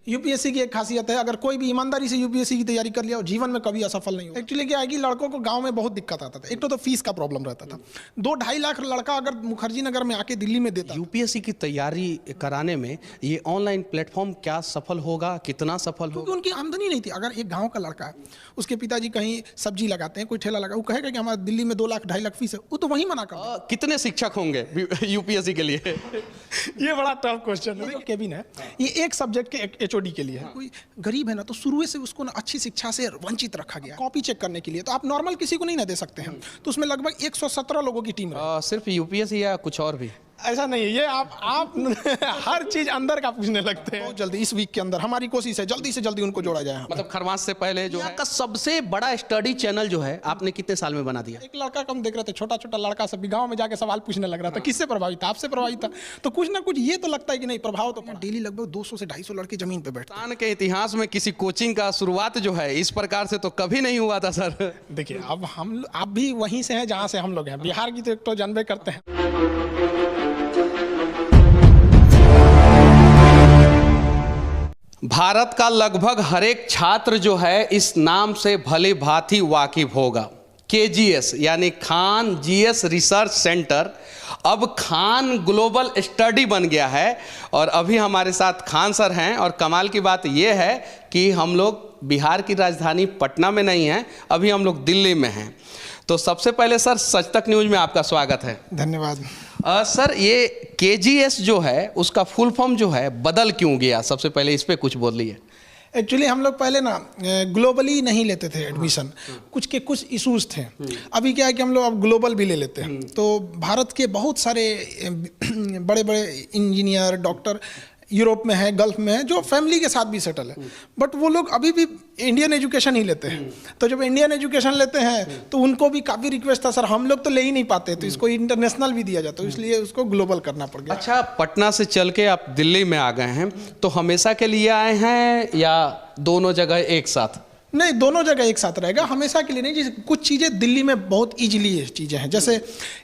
UPSC की एक खासियत है, अगर कोई भी ईमानदारी से यूपीएससी की तैयारी कर लिया, जीवन में कभी असफल नहीं हो। एक्चुअली क्या है कि लड़कों को गांव में बहुत दिक्कत आता था। एक तो फीस का प्रॉब्लम रहता था। 2-2.5 लाख लड़का अगर मुखर्जी नगर में आके दिल्ली में देता। यूपीएससी की तैयारी कराने में ये ऑनलाइन प्लेटफॉर्म क्या सफल होगा, कितना सफल होगा? क्योंकि उनकी आमदनी नहीं थी। अगर एक गाँव का लड़का है, उसके पिताजी कहीं सब्जी लगाते हैं, कोई ठेला लगा, वो कहेगा कि हमारे दिल्ली में 2 लाख 2.5 लाख फीस है, वो तो वहीं मना कर। कितने शिक्षक होंगे यूपीएससी के लिए? ये बड़ा टफ क्वेश्चन है। केबिन है, ये एक सब्जेक्ट के एचओडी के लिए है। कोई गरीब है ना, तो शुरू से उसको ना अच्छी शिक्षा से वंचित रखा गया। कॉपी चेक करने के लिए तो आप नॉर्मल किसी को नहीं ना दे सकते हैं। तो उसमें लगभग 117 लोगों की टीम है। सिर्फ यूपीएससी या कुछ और भी? ऐसा नहीं है, ये आप हर चीज अंदर का पूछने लगते हैं। बहुत जल्दी इस वीक के अंदर हमारी कोशिश है जल्दी से जल्दी उनको जोड़ा जाए। मतलब खरमास से पहले जो है का सबसे बड़ा स्टडी चैनल जो है आपने कितने साल में बना दिया? एक लड़का कम देख रहे थे, छोटा छोटा लड़का सब गांव में जाके सवाल पूछने लग रहा था। किससे प्रभावित था? आपसे प्रभावित था। तो कुछ ना कुछ ये तो लगता है कि नहीं, प्रभाव तो डेली लगभग 200 से 250 लड़के जमीन पे बैठते। हिंदुस्तान के इतिहास में किसी कोचिंग का शुरुआत जो है इस प्रकार से तो कभी नहीं हुआ था सर। देखिए, अब आप भी वहीं से हैं जहाँ से हम लोग हैं। बिहार की तो एक तो जानबे करते हैं। भारत का लगभग हर एक छात्र जो है इस नाम से भली भांति वाकिफ होगा। केजीएस यानी खान जीएस रिसर्च सेंटर अब खान ग्लोबल स्टडी बन गया है। और अभी हमारे साथ खान सर हैं। और कमाल की बात यह है कि हम लोग बिहार की राजधानी पटना में नहीं हैं, अभी हम लोग दिल्ली में हैं। तो सबसे पहले सर सच तक न्यूज में आपका स्वागत है। धन्यवाद। सर, ये केजीएस जो है उसका फुल फॉर्म जो है बदल क्यों गया? सबसे पहले इस पे कुछ बोलिए। एक्चुअली हम लोग पहले ना ग्लोबली नहीं लेते थे एडमिशन। कुछ इश्यूज थे। अभी क्या है कि हम लोग अब ग्लोबल भी ले लेते हैं। तो भारत के बहुत सारे बड़े बड़े इंजीनियर, डॉक्टर यूरोप में है, गल्फ में है, जो फैमिली के साथ भी सेटल है। बट वो लोग अभी भी इंडियन एजुकेशन ही लेते हैं। तो जब इंडियन एजुकेशन लेते हैं तो उनको भी काफ़ी रिक्वेस्ट था, सर हम लोग तो ले ही नहीं पाते, तो इसको इंटरनेशनल भी दिया जाता है, इसलिए उसको ग्लोबल करना पड़ गया। अच्छा, पटना से चल के आप दिल्ली में आ गए हैं, तो हमेशा के लिए आए हैं या दोनों जगह एक साथ? नहीं, दोनों जगह एक साथ रहेगा, हमेशा के लिए नहीं। जैसे कुछ चीज़ें दिल्ली में बहुत इजीली चीज़ें हैं। जैसे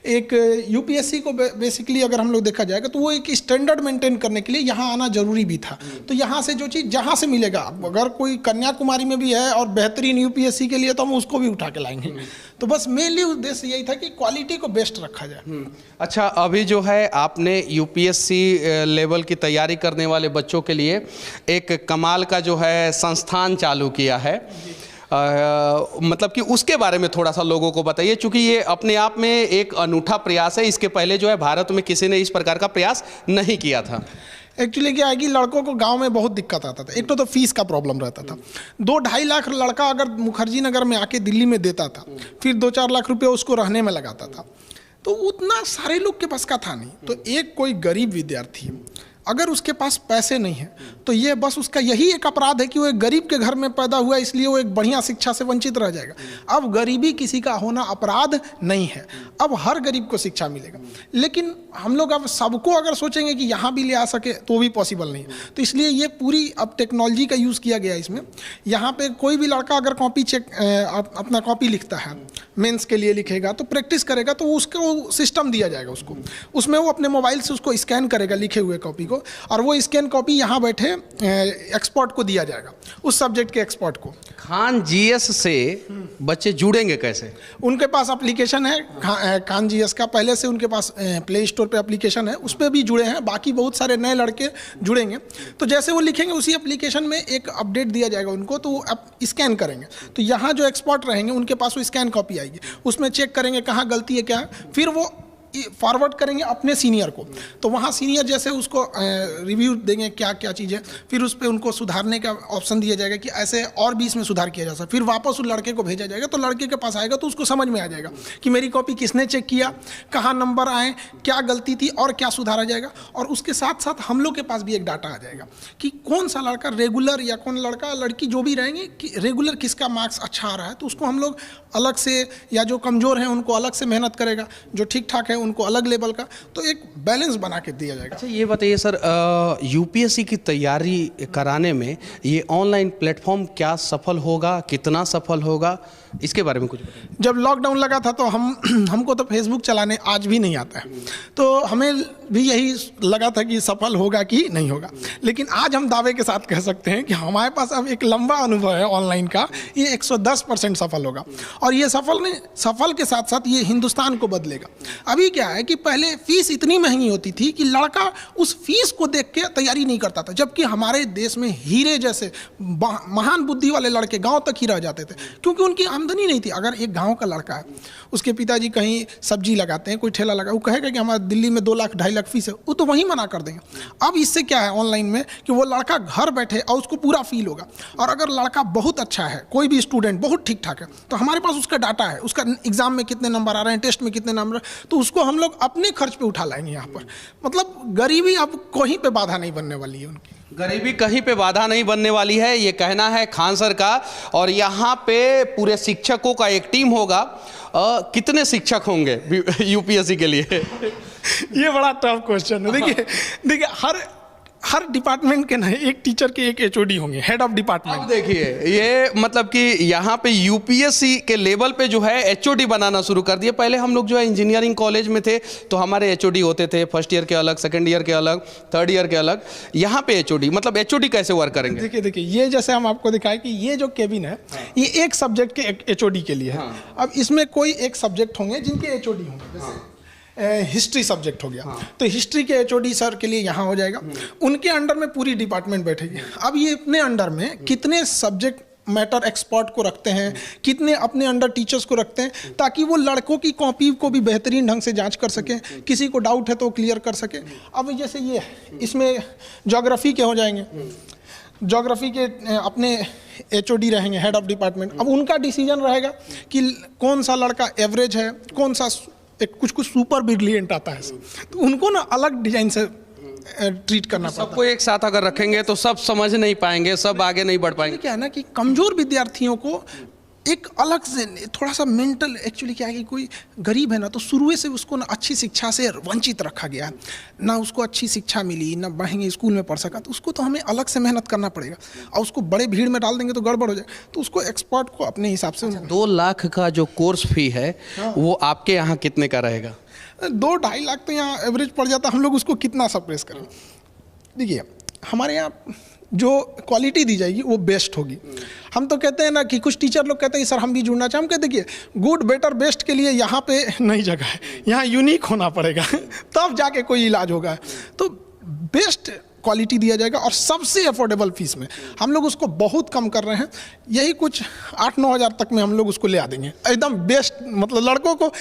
एक यूपीएससी को बेसिकली अगर हम लोग देखा जाएगा तो वो एक स्टैंडर्ड मेंटेन करने के लिए यहाँ आना जरूरी भी था। तो यहाँ से जो चीज़ जहाँ से मिलेगा, अगर कोई कन्याकुमारी में भी है और बेहतरीन यूपीएससी के लिए, तो हम उसको भी उठा के लाएंगे। तो बस मेनली उद्देश्य यही था कि क्वालिटी को बेस्ट रखा जाए। अच्छा, अभी जो है आपने यूपीएससी लेवल की तैयारी करने वाले बच्चों के लिए एक कमाल का जो है संस्थान चालू किया है। मतलब कि उसके बारे में थोड़ा सा लोगों को बताइए, क्योंकि ये अपने आप में एक अनूठा प्रयास है। इसके पहले जो है भारत में किसी ने इस प्रकार का प्रयास नहीं किया था। एक्चुअली क्या है कि लड़कों को गांव में बहुत दिक्कत आता था। एक तो फीस का प्रॉब्लम रहता था। 2-2.5 लाख लड़का अगर मुखर्जी नगर में आके दिल्ली में देता था, फिर 2-4 लाख रुपये उसको रहने में लगाता था, तो उतना सारे लोग के पास का था नहीं। तो एक कोई गरीब विद्यार्थी अगर उसके पास पैसे नहीं है, तो ये बस उसका यही एक अपराध है कि वो एक गरीब के घर में पैदा हुआ, इसलिए वो एक बढ़िया शिक्षा से वंचित रह जाएगा। अब गरीबी किसी का होना अपराध नहीं है, अब हर गरीब को शिक्षा मिलेगा। लेकिन हम लोग अब सबको अगर सोचेंगे कि यहाँ भी ले आ सके तो भी पॉसिबल नहीं है। तो इसलिए ये पूरी अब टेक्नोलॉजी का यूज़ किया गया इसमें। यहाँ पे कोई भी लड़का अगर कॉपी चेक अपना कॉपी लिखता है, मेंस के लिए लिखेगा, तो प्रैक्टिस करेगा, तो उसको सिस्टम दिया जाएगा उसको। उसमें वो अपने मोबाइल से उसको स्कैन करेगा लिखे हुए कॉपी को, और वो स्कैन कॉपी यहाँ बैठे एक्सपर्ट को दिया जाएगा, उस सब्जेक्ट के एक्सपर्ट को। खान जीएस से बच्चे जुड़ेंगे कैसे? उनके पास एप्लीकेशन है खान जीएस का, पहले से उनके पास प्ले स्टोर पे एप्लीकेशन है, उस पर भी जुड़े हैं। बाकी बहुत सारे नए लड़के जुड़ेंगे। तो जैसे वो लिखेंगे उसी एप्लीकेशन में एक अपडेट दिया जाएगा उनको, तो वो स्कैन करेंगे। तो यहाँ जो एक्सपर्ट रहेंगे उनके पास वो स्कैन कॉपी आएगी, उसमें चेक करेंगे कहाँ गलती है क्या है, फिर वो फॉरवर्ड करेंगे अपने सीनियर को। तो वहाँ सीनियर जैसे उसको रिव्यू देंगे क्या क्या चीज़ें, फिर उस पर उनको सुधारने का ऑप्शन दिया जाएगा कि ऐसे और भी इसमें सुधार किया जा सकता। फिर वापस उस लड़के को भेजा जाएगा, तो लड़के के पास आएगा तो उसको समझ में आ जाएगा कि मेरी कॉपी किसने चेक किया, कहाँ नंबर आए, क्या गलती थी और क्या सुधारा जाएगा। और उसके साथ साथ हम लोग के पास भी एक डाटा आ जाएगा कि कौन सा लड़का रेगुलर या कौन लड़का लड़की जो भी रहेंगे कि रेगुलर किसका मार्क्स अच्छा आ रहा है, तो उसको हम लोग अलग से, या जो कमज़ोर हैं उनको अलग से मेहनत करेगा, जो ठीक ठाक है उनको अलग लेवल का, तो एक बैलेंस बना के दिया जाएगा। अच्छा ये बताइए सर, यूपीएससी की तैयारी कराने में ये ऑनलाइन प्लेटफॉर्म क्या सफल होगा, कितना सफल होगा, इसके बारे में कुछ बताइए। जब लॉकडाउन लगा था तो हमको तो फेसबुक चलाने आज भी नहीं आता है, तो हमें भी यही लगा था कि सफल होगा कि नहीं होगा, लेकिन आज हम दावे के साथ कह सकते हैं कि हमारे पास अब एक लंबा अनुभव है ऑनलाइन का, ये 110% सफल होगा। और ये सफल के साथ साथ ये हिंदुस्तान को बदलेगा। अभी क्या है कि पहले फीस इतनी महंगी होती थी कि लड़का उस फीस को देख के तैयारी नहीं करता था, जबकि हमारे देश में हीरे जैसे महान बुद्धि वाले लड़के गाँव तक ही रह जाते थे, क्योंकि उनकी आमदनी नहीं थी। अगर एक गांव का लड़का है, उसके पिताजी कहीं सब्जी लगाते हैं, कोई ठेला लगा, वो कहेगा कि हमारे दिल्ली में 2 लाख 2.5 लाख फीस है, वो तो वहीं मना कर देंगे। अब इससे क्या है ऑनलाइन में कि वो लड़का घर बैठे और उसको पूरा फील होगा। और अगर लड़का बहुत अच्छा है, कोई भी स्टूडेंट बहुत ठीक ठाक है, तो हमारे पास उसका डाटा है, उसका एग्जाम में कितने नंबर आ रहे हैं, टेस्ट में कितने नंबर, तो उसको हम लोग अपने खर्च पे उठा लाएंगे यहाँ पर। मतलब गरीबी अब कहीं पे बाधा नहीं बनने वाली है उनकी। गरीबी कहीं पे बाधा नहीं बनने वाली है, ये कहना है खान सर का। और यहाँ पे पूरे शिक्षकों का एक टीम होगा। कितने शिक्षक होंगे यूपीएससी के लिए? ये बड़ा टफ क्वेश्चन है। देखिए हर डिपार्टमेंट के ना एक टीचर के एक एचओडी होंगे, हेड ऑफ डिपार्टमेंट। अब देखिए ये मतलब कि यहाँ पे यूपीएससी के लेवल पे जो है एचओडी बनाना शुरू कर दिए। पहले हम लोग जो है इंजीनियरिंग कॉलेज में थे तो हमारे एचओडी होते थे, फर्स्ट ईयर के अलग, सेकंड ईयर के अलग, थर्ड ईयर के अलग। यहाँ पे एचओडी मतलब एचओडी कैसे वर्क करेंगे? देखिए ये जैसे हम आपको दिखाए कि ये जो केबिन है, ये एक सब्जेक्ट के एचओडी के लिए है। अब इसमें कोई एक सब्जेक्ट होंगे जिनके एचओडी होंगे, जैसे हिस्ट्री सब्जेक्ट हो गया, तो हिस्ट्री के एचओडी सर के लिए यहाँ हो जाएगा, उनके अंडर में पूरी डिपार्टमेंट बैठेगी। अब ये अपने अंडर में कितने सब्जेक्ट मैटर एक्सपर्ट को रखते हैं, कितने अपने अंडर टीचर्स को रखते हैं, ताकि वो लड़कों की कॉपी को भी बेहतरीन ढंग से जांच कर सकें, किसी को डाउट है तो क्लियर कर सकें। अब जैसे ये इसमें ज्योग्राफी के हो जाएंगे, ज्योग्राफी के अपने एचओडी रहेंगे, हेड ऑफ डिपार्टमेंट। अब उनका डिसीजन रहेगा कि कौन सा लड़का एवरेज है, कौन सा एक कुछ सुपर ब्रिलियंट आता है, तो उनको ना अलग डिजाइन से ट्रीट करना पड़ता है। सबको एक साथ अगर रखेंगे तो सब समझ नहीं पाएंगे, सब आगे नहीं बढ़ पाएंगे। क्या है ना कि कमजोर विद्यार्थियों को एक अलग से थोड़ा सा मेंटल, एक्चुअली क्या है कि कोई गरीब है ना, तो शुरू से उसको ना अच्छी शिक्षा से वंचित रखा गया, ना उसको अच्छी शिक्षा मिली, ना महंगे स्कूल में पढ़ सका, तो उसको तो हमें अलग से मेहनत करना पड़ेगा। और उसको बड़े भीड़ में डाल देंगे तो गड़बड़ हो जाए, तो उसको एक्सपर्ट को अपने हिसाब से 2 लाख का जो कोर्स फी है वो आपके यहाँ कितने का रहेगा? 2-2.5 लाख तो यहाँ एवरेज पड़ जाता, हम लोग उसको कितना सप्रेस करें। देखिए हमारे यहाँ जो क्वालिटी दी जाएगी वो बेस्ट होगी। हम तो कहते हैं ना कि कुछ टीचर लोग कहते हैं सर हम भी जुड़ना चाहें, हम कहते देखिए गुड बेटर बेस्ट के लिए यहाँ पे नहीं जगह है, यहाँ यूनिक होना पड़ेगा तब जाके कोई इलाज होगा। तो बेस्ट क्वालिटी दिया जाएगा और सबसे अफोर्डेबल फीस में। हम लोग उसको बहुत कम कर रहे हैं, यही कुछ 8-9 हज़ार तक में हम लोग उसको ले आ देंगे, एकदम बेस्ट। मतलब लड़कों को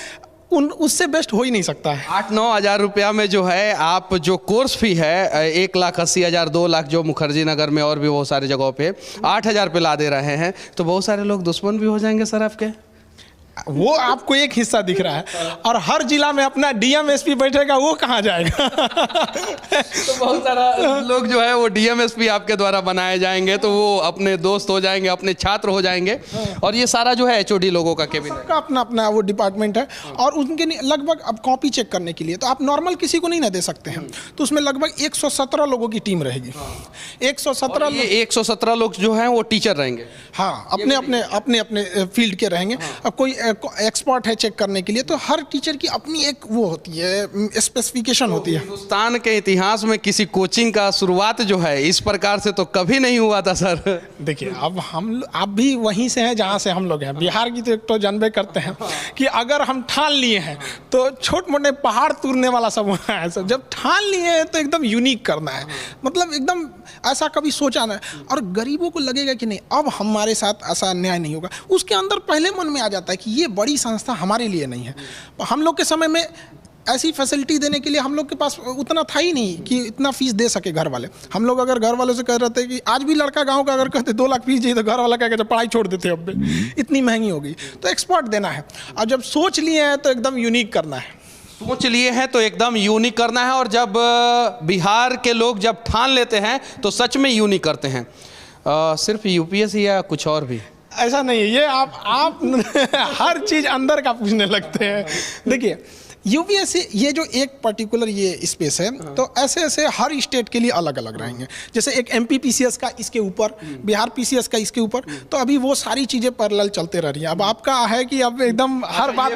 उससे बेस्ट हो ही नहीं सकता है। 8-9 हज़ार रुपया में जो है आप जो कोर्स फी है 1,80,000 2 लाख जो मुखर्जी नगर में और भी बहुत सारी जगहों पे 8,000 पे ला दे रहे हैं, तो बहुत सारे लोग दुश्मन भी हो जाएंगे सर आपके। वो आपको एक हिस्सा दिख रहा है, और हर जिला में अपना डीएम एसपी बैठेगा, वो कहाँ जाएगा तो बहुत सारा लोग जो है वो डीएम एसपी आपके द्वारा बनाए जाएंगे, तो वो अपने दोस्त हो जाएंगे, अपने छात्र हो जाएंगे। और ये सारा जो है एचओडी लोगों का केबिन सबका अपना अपना वो डिपार्टमेंट है। और उनके लगभग अब कॉपी चेक करने के लिए तो आप नॉर्मल किसी को नहीं ना दे सकते हैं, तो उसमें लगभग 117 लोगों की टीम रहेगी। 117 लोग जो हैं वो टीचर रहेंगे। हाँ, अपने अपने फील्ड के रहेंगे। अब कोई एक्सपर्ट है चेक करने के लिए, तो हर टीचर की अपनी एक वो होती है, स्पेसिफिकेशन होती है। हिंदुस्तान के इतिहास में किसी कोचिंग का शुरुआत जो है इस प्रकार से तो कभी नहीं हुआ था सर। देखिए अब आप भी वहीं से हैं जहाँ से हम लोग हैं, बिहार की तो जानबे करते हैं कि अगर हम ठान लिए हैं तो छोटे मोटे पहाड़ तोड़ने वाला सब है सर। जब ठान लिए हैं तो एकदम यूनिक करना है, मतलब एकदम ऐसा कभी सोचा ना। और गरीबों को लगेगा कि नहीं अब हमारे साथ ऐसा अन्याय नहीं होगा, उसके अंदर पहले मन में आ जाता है कि ये बड़ी संस्था हमारे लिए नहीं है। हम लोग के समय में ऐसी फैसिलिटी देने के लिए हम लोग के पास उतना था ही नहीं कि इतना फीस दे सके घर वाले। हम लोग अगर घर वालों से कह रहे थे कि आज भी लड़का गांव का अगर कहते 2 लाख फीस चाहिए तो घर वाला कह के पढ़ाई छोड़ देते, अब इतनी महंगी हो गई। तो एक्सपर्ट देना है, और जब सोच लिए हैं तो एकदम यूनिक करना है। सोच लिए हैं तो एकदम यूनिक करना है, और जब बिहार के लोग जब ठान लेते हैं तो सच में यूनिक करते हैं। सिर्फ यूपीएससी या कुछ और भी? ऐसा नहीं है, ये आप हर चीज़ अंदर का पूछने लगते हैं। देखिए यूपीएससी ये जो एक पर्टिकुलर ये स्पेस है, तो ऐसे ऐसे हर स्टेट के लिए अलग अलग रहेंगे। जैसे एक एमपी पीसीएस का इसके ऊपर, बिहार पीसीएस का इसके ऊपर, तो अभी वो सारी चीज़ें पैरेलल चलते रह रही हैं। अब आपका है कि अब एकदम हर बात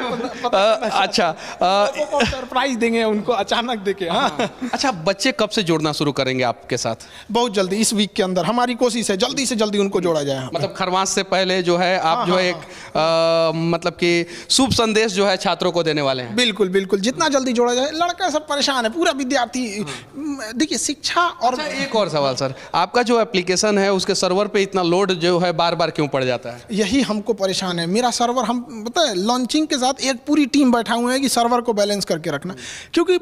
अच्छा सरप्राइज देंगे उनको अचानक देके। हाँ अच्छा, बच्चे कब से जुड़ना शुरू करेंगे आपके साथ? बहुत जल्दी, इस वीक के अंदर हमारी कोशिश है जल्दी से जल्दी उनको जोड़ा जाए। मतलब खरमास से पहले जो है आप जो है एक मतलब कि शुभ संदेश जो है छात्रों को देने वाले हैं। बिल्कुल बिल्कुल, जितना जल्दी जोड़ा जाए। लड़का सब परेशान है, पूरा विद्यार्थी। देखिए शिक्षा और अच्छा, एक और सवाल सर, आपका जो एप्लीकेशन है उसके सर्वर पे इतना लोड जो है बार बार क्यों पड़ जाता है? यही हमको परेशान है। मेरा सर्वर, हम पता है लॉन्चिंग के साथ एक पूरी टीम बैठा हुए है कि सर्वर को बैलेंस करके रखना। क्योंकि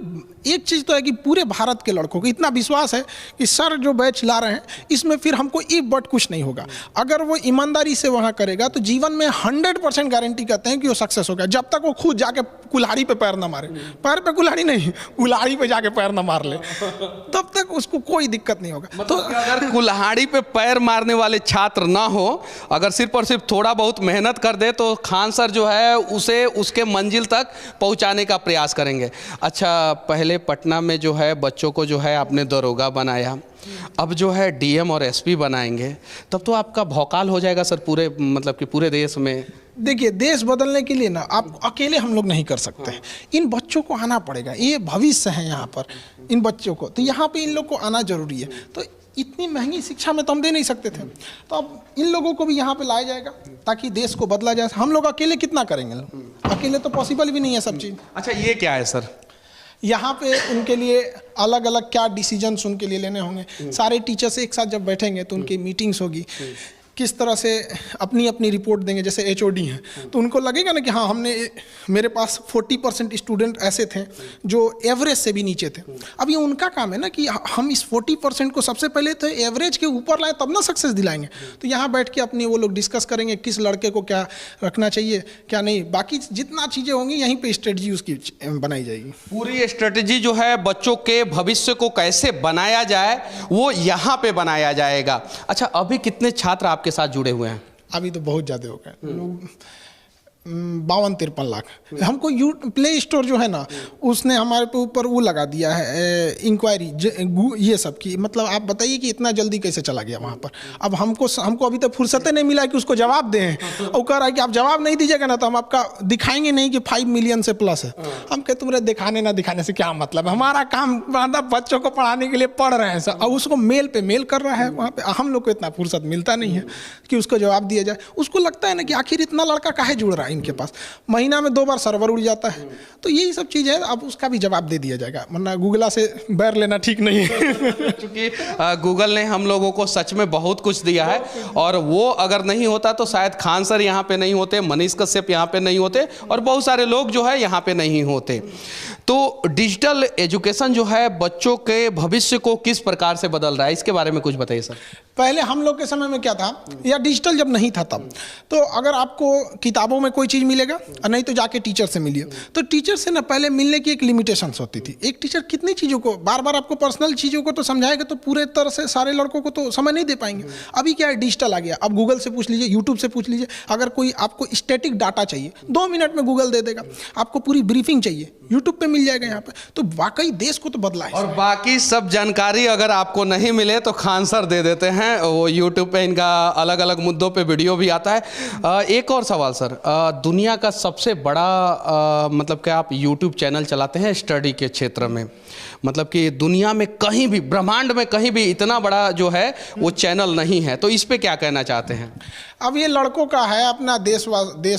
एक चीज़ तो है कि पूरे भारत के लड़कों को इतना विश्वास है कि सर जो बैच ला रहे हैं इसमें फिर हमको एक बट कुछ नहीं होगा। अगर वो ईमानदारी से वहाँ करेगा तो जीवन में 100% गारंटी कहते हैं कि वो सक्सेस होगा, जब तक वो खुद जाके कुल्हाड़ी पे पैर ना मारे। पैर पे कुल्हाड़ी नहीं, कुल्हाड़ी पे जाके पैर ना मार ले, तब तक उसको कोई दिक्कत नहीं होगा। तो अगर कुल्हाड़ी पे पैर मारने वाले छात्र ना हो, अगर सिर्फ और सिर्फ थोड़ा बहुत मेहनत कर दे तो खान सर जो है उसे उसके मंजिल तक पहुंचाने का प्रयास करेंगे। अच्छा, पहले पटना में जो है बच्चों को जो है आपने दरोगा बनाया, अब जो है डीएम और एसपी बनाएंगे, तब तो आपका भौकाल हो जाएगा सर पूरे, मतलब कि पूरे देश में। देखिए, देश बदलने के लिए ना आप अकेले हम लोग नहीं कर सकते हैं। इन बच्चों को आना पड़ेगा, ये भविष्य है यहाँ पर इन बच्चों को, तो यहाँ पे इन लोग को आना जरूरी है। तो इतनी महंगी शिक्षा में तो हम दे नहीं सकते थे, तो अब इन लोगों को भी यहाँ पे लाया जाएगा ताकि देश को बदला जाए। हम लोग अकेले कितना करेंगे? अकेले तो पॉसिबल भी नहीं है सब चीज़। अच्छा, ये क्या है सर? यहाँ पे उनके लिए अलग अलग क्या डिसीजंस उनके लिए लेने होंगे। सारे टीचर्स एक साथ जब बैठेंगे तो उनकी मीटिंग्स होगी, किस तरह से अपनी अपनी रिपोर्ट देंगे। जैसे एचओडी हैं तो उनको लगेगा ना कि हाँ, हमने, मेरे पास 40% स्टूडेंट ऐसे थे जो एवरेज से भी नीचे थे। अब ये उनका काम है ना कि हम इस 40% को सबसे पहले तो एवरेज के ऊपर लाएं, तब ना सक्सेस दिलाएंगे। तो यहाँ बैठ के अपनी वो लोग डिस्कस करेंगे किस लड़के को क्या रखना चाहिए क्या नहीं। बाकी जितना चीज़ें होंगी यहीं पर स्ट्रेटजी उसकी बनाई जाएगी। पूरी स्ट्रेटजी जो है बच्चों के भविष्य को कैसे बनाया जाए वो यहाँ पे बनाया जाएगा। अच्छा, अभी कितने छात्र आपके साथ जुड़े हुए हैं? अभी तो बहुत ज़्यादा हो गए लोग, 52-53 लाख। हमको प्ले स्टोर जो है ना उसने हमारे पे ऊपर वो लगा दिया है इंक्वायरी ये सब की। मतलब आप बताइए कि इतना जल्दी कैसे चला गया वहाँ पर। अब हमको अभी तक फुर्सत नहीं मिला कि उसको जवाब दें। और कह रहा है कि आप जवाब नहीं दीजिएगा ना तो हम आपका दिखाएंगे नहीं कि 5 मिलियन से प्लस है। हम कहते तुम्हारे दिखाने ना दिखाने से क्या मतलब है, हमारा काम बच्चों को पढ़ाने के लिए पढ़ रहे हैं सर। और उसको मेल पे मेल कर रहा है वहाँ पे, हम लोग को इतना फुर्सत मिलता नहीं है कि उसको जवाब दिया जाए। उसको लगता है ना कि आखिर इतना लड़का काहे जुड़ रहा है इनके पास, महीना में 2 बार सर्वर उड़ जाता है। तो यही सब चीज़ है, अब उसका भी जवाब दे दिया जाएगा, वरना गूगला से बैर लेना ठीक नहीं है। क्योंकि गूगल ने हम लोगों को सच में बहुत कुछ दिया है, और वो अगर नहीं होता तो शायद खान सर यहाँ पे नहीं होते, मनीष कश्यप यहाँ पे नहीं होते, और बहुत सारे लोग जो है यहाँ पे नहीं होते। तो डिजिटल एजुकेशन जो है बच्चों के भविष्य को किस प्रकार से बदल रहा है, इसके बारे में कुछ बताइए सर। पहले हम लोग के समय में क्या था, या डिजिटल जब नहीं था तब, तो अगर आपको किताबों में कोई चीज़ मिलेगा और नहीं तो जाके टीचर से मिलिए। तो टीचर से ना पहले मिलने की एक लिमिटेशंस होती थी। एक टीचर कितनी चीज़ों को बार बार आपको पर्सनल चीज़ों को तो समझाएगा तो पूरे तरह से सारे लड़कों को तो समय नहीं दे पाएंगे। अभी क्या है, डिजिटल आ गया। अब गूगल से पूछ लीजिए, यूट्यूब से पूछ लीजिए। अगर कोई आपको स्टैटिक डाटा चाहिए 2 मिनट में गूगल दे देगा। आपको पूरी ब्रीफिंग चाहिए यूट्यूब पे मिल जाएगा यहाँ पे। तो वाकई देश को तो बदला है। और बाकी सब जानकारी अगर आपको नहीं मिले तो खान सर दे देते हैं, वो यूट्यूब पे इनका अलग अलग मुद्दों पे वीडियो भी आता है। एक और सवाल सर, दुनिया का सबसे बड़ा मतलब कि आप यूट्यूब चैनल चलाते हैं स्टडी के क्षेत्र में, मतलब कि दुनिया में कहीं भी, ब्रह्मांड में कहीं भी इतना बड़ा जो है वो चैनल नहीं है, तो इस पे क्या कहना चाहते हैं? अब ये लड़कों का है, अपना देश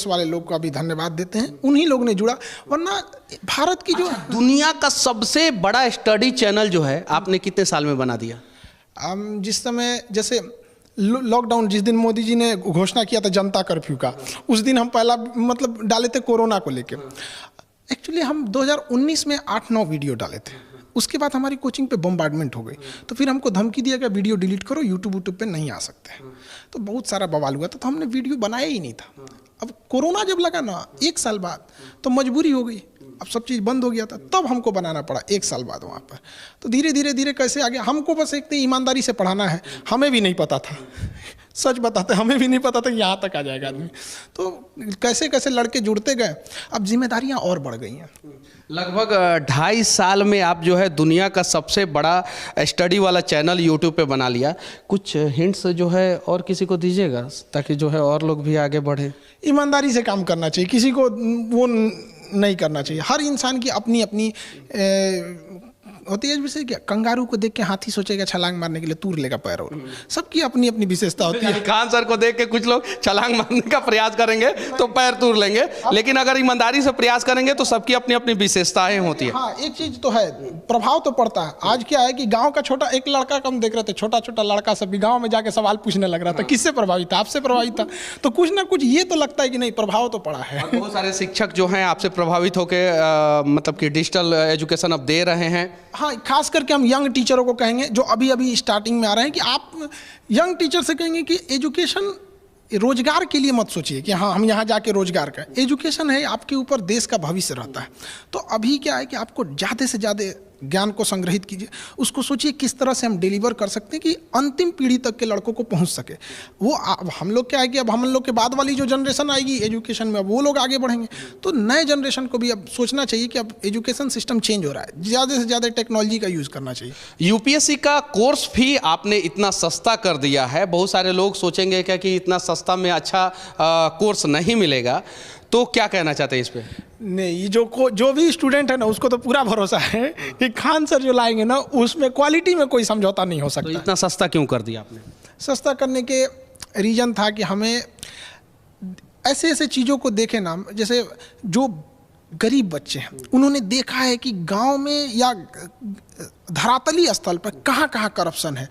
वाले लोग का भी धन्यवाद देते हैं, उन्हीं लोग ने जुड़ा, वरना भारत की जो दुनिया का सबसे बड़ा स्टडी चैनल जो है आपने कितने साल में बना दिया? जिस समय, जैसे लॉकडाउन जिस दिन मोदी जी ने घोषणा किया था जनता कर्फ्यू का, उस दिन हम पहला मतलब डाले थे कोरोना को लेके। एक्चुअली हम 2019 में 8-9 वीडियो डाले थे। उसके बाद हमारी कोचिंग पे बम्बार्डमेंट हो गई, तो फिर हमको धमकी दिया गया वीडियो डिलीट करो, यूट्यूब पे नहीं आ सकते हैं। तो बहुत सारा बवाल हुआ था, तो हमने वीडियो बनाया ही नहीं था। अब कोरोना जब लगा ना 1 साल बाद, तो मजबूरी हो गई, अब सब चीज़ बंद हो गया था, तब हमको बनाना पड़ा 1 साल बाद वहाँ पर। तो धीरे धीरे कैसे आ गया, हमको बस एक ईमानदारी से पढ़ाना है, हमें भी नहीं पता था सच बताते, हमें भी नहीं पता था कि यहाँ तक आ जाएगा आदमी। तो कैसे कैसे लड़के जुड़ते गए, अब जिम्मेदारियाँ और बढ़ गई हैं। लगभग 2.5 साल में आप जो है दुनिया का सबसे बड़ा स्टडी वाला चैनल यूट्यूब पे बना लिया। कुछ हिंट्स जो है और किसी को दीजिएगा ताकि जो है और लोग भी आगे बढ़े? ईमानदारी से काम करना चाहिए, किसी को वो नहीं करना चाहिए। हर इंसान की अपनी अपनी होती है। जैसे क्या कंगारू को देख के हाथी सोचेगा छलांग मारने के लिए, तूर लेगा पैर, और सबकी अपनी अपनी विशेषता होती है। खान सर को देख के कुछ लोग छलांग मारने का प्रयास करेंगे तो पैर तूर लेंगे, लेकिन अगर ईमानदारी से प्रयास करेंगे तो सबकी अपनी अपनी विशेषताएं होती है। हाँ, एक चीज तो है, प्रभाव तो पड़ता है। आज क्या है कि गांव का छोटा एक लड़का का हम देख रहे थे, छोटा छोटा लड़का सब भी गांव में जाके सवाल पूछने लग रहा था, किससे प्रभावित था? आपसे प्रभावित था। तो कुछ ना कुछ ये तो लगता है कि नहीं, प्रभाव तो पड़ा है। बहुत सारे शिक्षक जो हैं आपसे प्रभावित होकर मतलब कि डिजिटल एजुकेशन अब दे रहे हैं। हाँ, खास करके हम यंग टीचरों को कहेंगे जो अभी अभी स्टार्टिंग में आ रहे हैं, कि आप यंग टीचर से कहेंगे कि एजुकेशन रोजगार के लिए मत सोचिए कि हाँ हम यहाँ जाके रोजगार करें। एजुकेशन है आपके ऊपर देश का भविष्य रहता है। तो अभी क्या है कि आपको ज़्यादा से ज़्यादा ज्ञान को संग्रहित कीजिए, उसको सोचिए किस तरह से हम डिलीवर कर सकते हैं कि अंतिम पीढ़ी तक के लड़कों को पहुंच सके। वो हम लोग क्या है कि अब हम लोग के बाद वाली जो जनरेशन आएगी एजुकेशन में, अब वो लोग आगे बढ़ेंगे। तो नए जनरेशन को भी अब सोचना चाहिए कि अब एजुकेशन सिस्टम चेंज हो रहा है, ज़्यादा से ज़्यादा टेक्नोलॉजी का यूज़ करना चाहिए। यूपीएससी का कोर्स भी आपने इतना सस्ता कर दिया है। बहुत सारे लोग सोचेंगे क्या कि इतना सस्ता में अच्छा कोर्स नहीं मिलेगा, तो क्या कहना चाहते हैं इस पे? नहीं, जो भी स्टूडेंट है ना उसको तो पूरा भरोसा है कि खान सर जो लाएंगे ना उसमें क्वालिटी में कोई समझौता नहीं हो सकता। तो इतना सस्ता क्यों कर दिया आपने? सस्ता करने के रीज़न था कि हमें ऐसे ऐसे चीज़ों को देखे ना, जैसे जो गरीब बच्चे हैं उन्होंने देखा है कि गांव में या धरातली स्थल पर कहाँ कहाँ करप्शन है।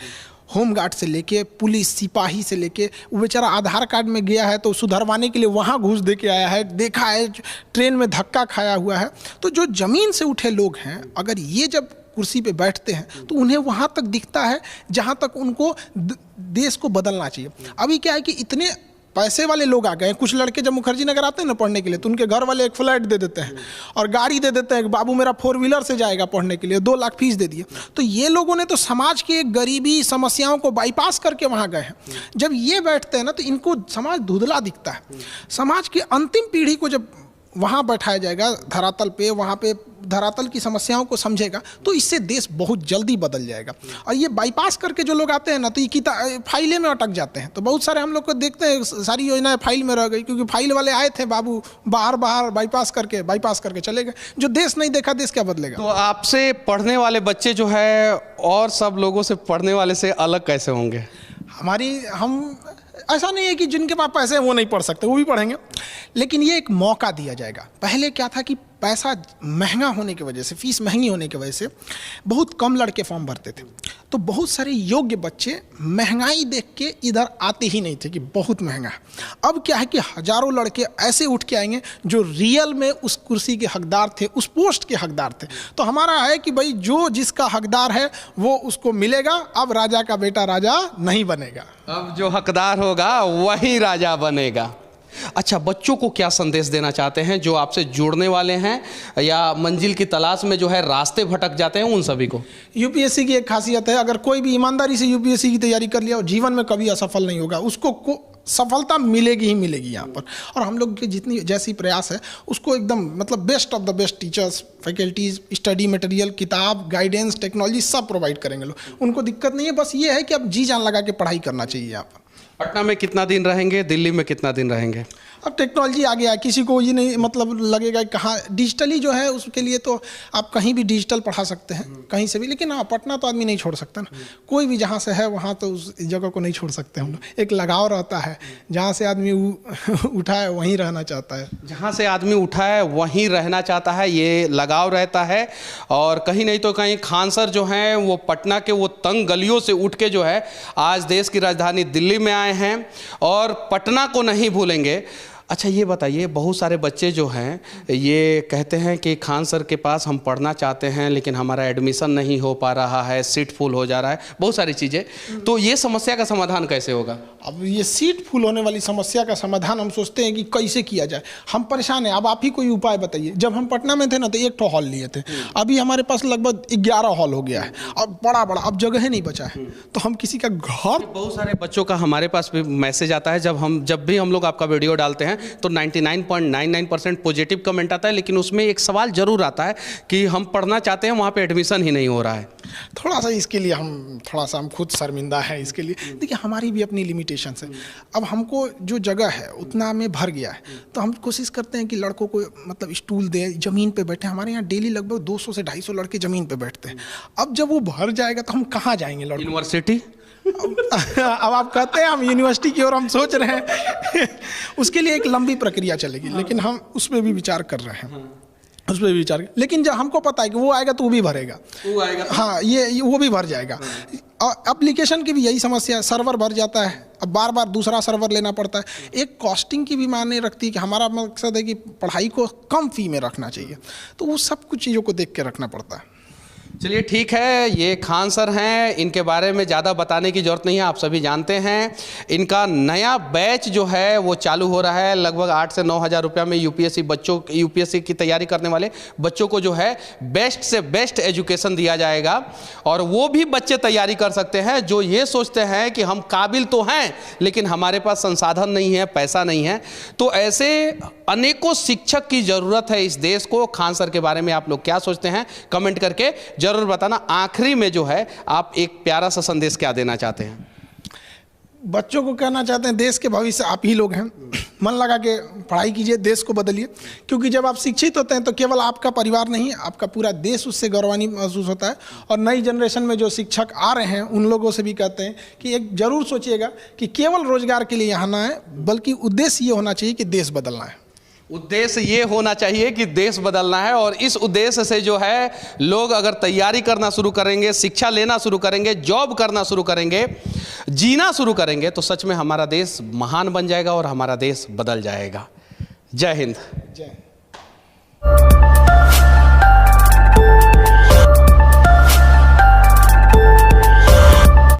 होमगार्ड से लेके पुलिस सिपाही से लेके, वो बेचारा आधार कार्ड में गया है तो सुधरवाने के लिए वहाँ घूस दे के आया है, देखा है ट्रेन में धक्का खाया हुआ है। तो जो ज़मीन से उठे लोग हैं, अगर ये जब कुर्सी पे बैठते हैं तो उन्हें वहाँ तक दिखता है जहाँ तक उनको देश को बदलना चाहिए। अभी क्या है कि इतने पैसे वाले लोग आ गए। कुछ लड़के जब मुखर्जी नगर आते हैं ना पढ़ने के लिए, तो उनके घर वाले एक फ्लैट दे देते हैं और गाड़ी दे देते हैं, बाबू मेरा 4 व्हीलर से जाएगा पढ़ने के लिए, 2 लाख फीस दे दिए। तो ये लोगों ने तो समाज की गरीबी समस्याओं को बाईपास करके वहाँ गए हैं। जब ये बैठते हैं ना तो इनको समाज धुंधला दिखता है। समाज की अंतिम पीढ़ी को जब वहाँ बैठाया जाएगा धरातल पे, वहाँ पे धरातल की समस्याओं को समझेगा, तो इससे देश बहुत जल्दी बदल जाएगा। और ये बाईपास करके जो लोग आते हैं ना तो ये फाइलें में अटक जाते हैं। तो बहुत सारे हम लोग को देखते हैं सारी योजनाएं फाइल में रह गई, क्योंकि फाइल वाले आए थे बाबू बाहर बाईपास करके चले गए। जो देश नहीं देखा, देश क्या बदलेगा? तो आपसे पढ़ने वाले बच्चे जो है और सब लोगों से पढ़ने वाले से अलग कैसे होंगे? हम ऐसा नहीं है कि जिनके पास पैसे हैं वो नहीं पढ़ सकते, वो भी पढ़ेंगे, लेकिन ये एक मौका दिया जाएगा। पहले क्या था कि पैसा महंगा होने की वजह से, फीस महंगी होने की वजह से बहुत कम लड़के फॉर्म भरते थे। तो बहुत सारे योग्य बच्चे महंगाई देख के इधर आते ही नहीं थे कि बहुत महंगा है। अब क्या है कि हजारों लड़के ऐसे उठ के आएंगे जो रियल में उस कुर्सी के हकदार थे, उस पोस्ट के हकदार थे। तो हमारा है कि भाई जो जिसका हकदार है वो उसको मिलेगा। अब राजा का बेटा राजा नहीं बनेगा, अब जो हकदार होगा वही राजा बनेगा। अच्छा, बच्चों को क्या संदेश देना चाहते हैं जो आपसे जुड़ने वाले हैं या मंजिल की तलाश में जो है रास्ते भटक जाते हैं उन सभी को? यूपीएससी की एक खासियत है, अगर कोई भी ईमानदारी से यूपीएससी की तैयारी कर लिया और जीवन में कभी असफल नहीं होगा, उसको सफलता मिलेगी ही मिलेगी यहाँ पर। और हम लोग के जितनी जैसी प्रयास है उसको एकदम मतलब best of the best teachers, faculties, study material, किताब, गाइडेंस, टेक्नोलॉजी सब प्रोवाइड करेंगे लोग। उनको दिक्कत नहीं है, बस ये है कि अब जी जान लगा के पढ़ाई करना चाहिए यहाँ पर। पटना में कितना दिन रहेंगे, दिल्ली में कितना दिन रहेंगे? अब टेक्नोलॉजी आ गया, किसी को ये नहीं मतलब लगेगा कहाँ डिजिटली जो है, उसके लिए तो आप कहीं भी डिजिटल पढ़ा सकते हैं कहीं से भी। लेकिन हाँ, पटना तो आदमी नहीं छोड़ सकता ना, कोई भी जहाँ से है वहाँ तो उस जगह को नहीं छोड़ सकते हम लोग। एक लगाव रहता है, जहाँ से आदमी उठा है वहीं रहना चाहता है। जहाँ से आदमी उठा है वहीं रहना चाहता है, ये लगाव रहता है। और कहीं नहीं तो कहीं खान सर जो हैं वो पटना के वो तंग गलियों से उठ के जो है आज देश की राजधानी दिल्ली में आए हैं और पटना को नहीं भूलेंगे। अच्छा ये बताइए, बहुत सारे बच्चे जो हैं ये कहते हैं कि खान सर के पास हम पढ़ना चाहते हैं लेकिन हमारा एडमिशन नहीं हो पा रहा है, सीट फुल हो जा रहा है, बहुत सारी चीज़ें, तो ये समस्या का समाधान कैसे होगा? अब ये सीट फुल होने वाली समस्या का समाधान हम सोचते हैं कि कैसे किया जाए। हम परेशान हैं, अब आप ही कोई उपाय बताइए। जब हम पटना में थे ना तो 1 ठो हॉल लिए थे, अभी हमारे पास लगभग 11 हॉल हो गया है, अब बड़ा बड़ा, अब जगह ही नहीं बचा है। तो हम किसी का घर, बहुत सारे बच्चों का हमारे पास भी मैसेज आता है, जब भी हम लोग आपका वीडियो डालते हैं तो 99.99% पॉजिटिव कमेंट आता है, लेकिन उसमें एक सवाल जरूर आता है कि हम पढ़ना चाहते हैं, वहाँ पे एडमिशन ही नहीं हो रहा है। थोड़ा सा इसके लिए हम खुद शर्मिंदा है इसके लिए। देखिए हमारी भी अपनी लिमिटेशंस है। अब हमको जो जगह है उतना में भर गया है, तो हम कोशिश करते हैं कि लड़कों को मतलब स्टूल दे, ज़मीन पे बैठे। हमारे यहाँ डेली लगभग 200 से 250 लड़के ज़मीन पे बैठते हैं। अब जब वो भर जाएगा तो हम कहाँ जाएंगे लड़के? यूनिवर्सिटी। अब आप कहते हैं हम यूनिवर्सिटी की ओर हम सोच रहे हैं उसके लिए एक लंबी प्रक्रिया चलेगी, लेकिन हम उस पर भी विचार कर रहे हैं, उस पर भी विचार। लेकिन जब हमको पता है कि वो आएगा तो वो भी भरेगा, वो आएगा, हाँ ये वो भी भर जाएगा। एप्लीकेशन की भी यही समस्या है, सर्वर भर जाता है, अब बार बार दूसरा सर्वर लेना पड़ता है। एक कॉस्टिंग की भी मायने रखती है कि हमारा मकसद है कि पढ़ाई को कम फी में रखना चाहिए, तो वो सब कुछ चीज़ों को देख के रखना पड़ता है। चलिए ठीक है, ये खान सर हैं, इनके बारे में ज़्यादा बताने की ज़रूरत नहीं है, आप सभी जानते हैं। इनका नया बैच जो है वो चालू हो रहा है, लगभग 8 से 9 हज़ार रुपया में यूपीएससी की तैयारी करने वाले बच्चों को जो है बेस्ट से बेस्ट एजुकेशन दिया जाएगा। और वो भी बच्चे तैयारी कर सकते हैं जो ये सोचते हैं कि हम काबिल तो हैं लेकिन हमारे पास संसाधन नहीं है, पैसा नहीं है। तो ऐसे अनेकों शिक्षक की ज़रूरत है इस देश को। खान सर के बारे में आप लोग क्या सोचते हैं, कमेंट करके जरूर बताना। आखिरी में जो है आप एक प्यारा सा संदेश क्या देना चाहते हैं? बच्चों को कहना चाहते हैं, देश के भविष्य आप ही लोग हैं, मन लगा के पढ़ाई कीजिए, देश को बदलिए। क्योंकि जब आप शिक्षित होते हैं तो केवल आपका परिवार नहीं, आपका पूरा देश उससे गौरवान्वित महसूस होता है। और नई जनरेशन में जो शिक्षक आ रहे हैं उन लोगों से भी कहते हैं कि एक जरूर सोचिएगा कि केवल रोजगार के लिए यहाँ ना है, बल्कि उद्देश्य ये होना चाहिए कि देश बदलना है। उद्देश्य ये होना चाहिए कि देश बदलना है। और इस उद्देश्य से जो है लोग अगर तैयारी करना शुरू करेंगे, शिक्षा लेना शुरू करेंगे, जॉब करना शुरू करेंगे, जीना शुरू करेंगे, तो सच में हमारा देश महान बन जाएगा और हमारा देश बदल जाएगा। जय हिंद। जय।